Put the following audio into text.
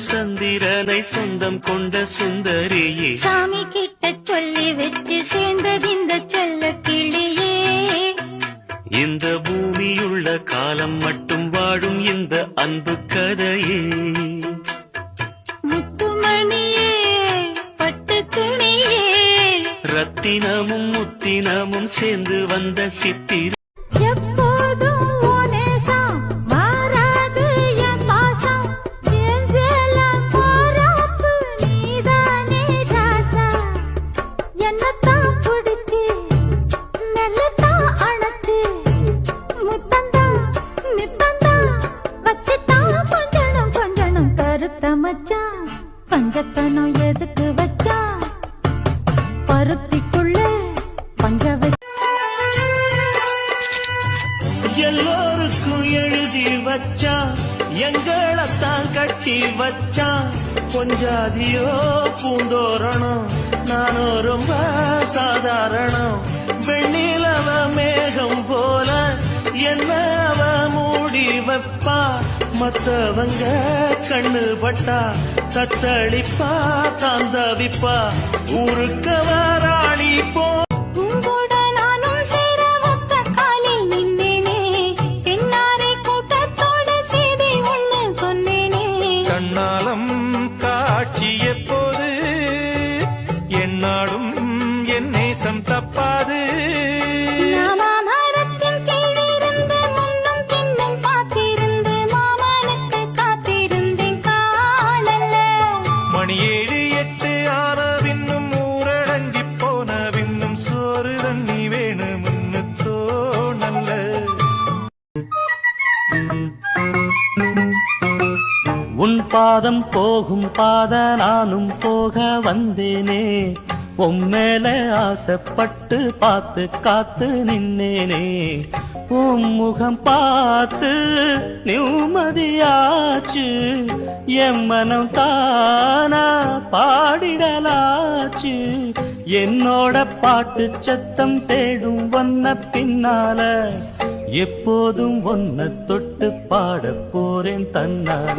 சந்திரனை சொந்தம் கொண்ட சுந்தரியே சாமி கிட்ட சொல்லி வச்சு சேர்ந்தது இந்த செல்ல கிளியே இந்த பூமியுள்ள காலம் மட்டும் வாழும் இந்த அன்பு கதையே முத்துமணியே பட்டு துணியே ரத்தினமும் முத்தினமும் சேர்ந்து வந்த சித்திர எப்போதும் உனேசம் மாறாது என் பாசம் நெஞ்சில போறாப்பு நீதானே ராசா என்னத்தான் பிடிச்சு மெல்லத்தான் அணைச்சு முத்தந்தா நித்தந்தா வச்சுத்தான் கொஞ்சணும் கொஞ்சணும் கருத்த மச்சான் பஞ்சத்தனம் எதுக்கு வச்சா பருத்திக்குள்ள பஞ்ச எல்லோருக்கும் எழுதி வச்சான் எங்களைத்தான் கட்டி வச்சான் கொஞ்சாதியோ பூந்தோரணம் நானோ ரொம்ப சாதாரணம் வெண்ணிலவ மேகம் போல என்ன அவ மூடி வைப்பா மத்தவங்க கண்ணு பட்டா தத்தளிப்பா தாந்தவிப்பா ஊருக்கு வராணி போ உங்கூட நானும் சேர ஒத்த காலில் நின்னேனே தென்னாரை கூட்டத்தோடு செய்தி ஒண்ணு சொன்னேனே கண்ணாலம் காட்சி எப்போது என்னாடும் என் நேசம் தப்பாது மரத்தின் கீழிருந்து முன்னும் பின்னும் பார்த்திருந்து மாமனுக்கு காத்திருந்தேன் காணல மணி 7 8 ஆன பின்னும் ஊரடங்கி போன பின்னும் சோறு தண்ணி வேணும்னு தோணல்ல உன் பாதம் போகும் பாத நானும் போக வந்தேனே உம்மேல ஆசைப்பட்டு பார்த்து காத்து நின்னேனே உன் முகம் பார்த்து நிம்மதியாச்சு என் மனம் தானா பாடிடலாச்சு என்னோட பாட்டு சத்தம் தேடும் ஒன்ன பின்னால எப்போதும் ஒன்ன தொட்டு பாட போறேன் தன்னால